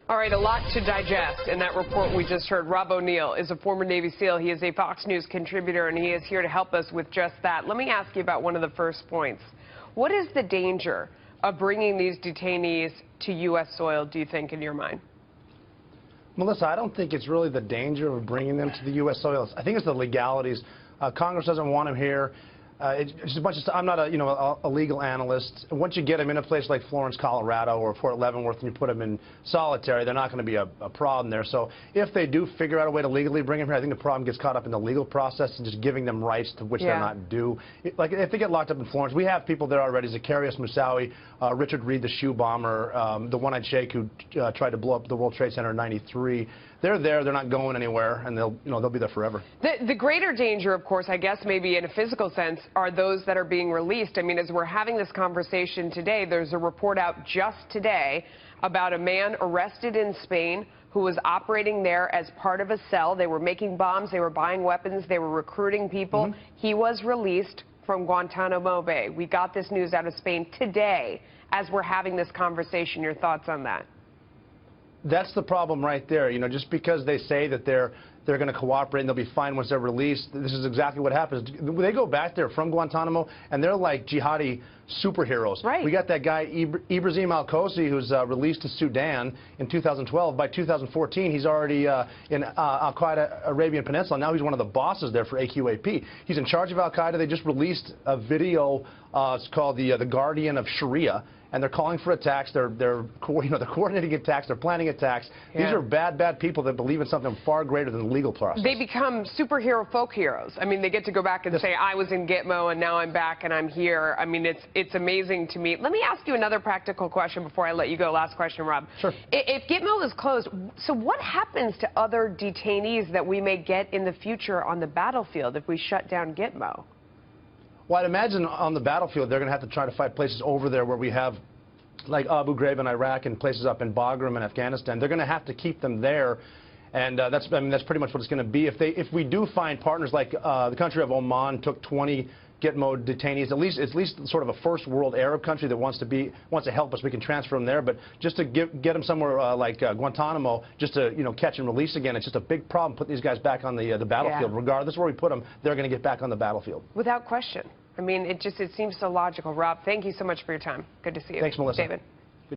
All right, a lot to digest in that report we just heard. Rob O'Neill is a former Navy SEAL. He is a Fox News contributor, and he is here to help us with just that. Let me ask you about one of the first points. What is the danger of bringing these detainees to U.S. soil, do you think, in your mind? Melissa, I don't think it's really the danger of bringing them to the U.S. soil. I think it's the legalities. Congress doesn't want them here. It's a bunch of stuff. I'm not a legal analyst. Once you get them in a place like Florence, Colorado, or Fort Leavenworth, and you put them in solitary, they're not going to be a problem there. So if they do figure out a way to legally bring them here, I think the problem gets caught up in the legal process and just giving them rights to which they're not due. Like if they get locked up in Florence, we have people there already. Zacarias Moussaoui, Richard Reed, the shoe bomber, the one-eyed sheikh who tried to blow up the World Trade Center in '93. They're there. They're not going anywhere, and they'll be there forever. The greater danger, of course, I guess maybe in a physical sense, are those that are being released. I mean, as we're having this conversation today, there's a report out just today about a man arrested in Spain who was operating there as part of a cell. They were making bombs. They were buying weapons. They were recruiting people. He was released from Guantanamo Bay. We got this news out of Spain today as we're having this conversation. Your thoughts on that? That's the problem right there. You know, just because they say that they're going to cooperate and they'll be fine once they're released, this is exactly what happens. They go back there from Guantanamo, and they're like jihadi superheroes. Right. We got that guy, Ibrahim al-Kosi, who's released to Sudan in 2012. By 2014, he's already in Al-Qaeda Arabian Peninsula. Now he's one of the bosses there for AQAP. He's in charge of Al-Qaeda. They just released a video. It's called the Guardian of Sharia. And they're calling for attacks. They're coordinating attacks. They're planning attacks. These are bad people that believe in something far greater than the legal process. They become superhero folk heroes. I mean, they get to go back and say, I was in Gitmo and now I'm back and I'm here. I mean, it's amazing to me. Let me ask you another practical question before I let you go. Last question, Rob. Sure. If Gitmo is closed, so what happens to other detainees that we may get in the future on the battlefield if we shut down Gitmo? Well, I'd imagine on the battlefield, they're going to have to try to fight places over there where we have, like Abu Ghraib in Iraq and places up in Bagram in Afghanistan. They're going to have to keep them there, and that's pretty much what it's going to be. If we do find partners, like the country of Oman took 20 Gitmo detainees, at least sort of a first world Arab country that wants to help us, we can transfer them there. But just to get them somewhere like Guantanamo, just to catch and release again, it's just a big problem putting these guys back on the battlefield. Regardless where we put them, they're going to get back on the battlefield. Without question. I mean, it seems so logical. Rob, thank you so much for your time. Good to see you. Thanks, Melissa. David.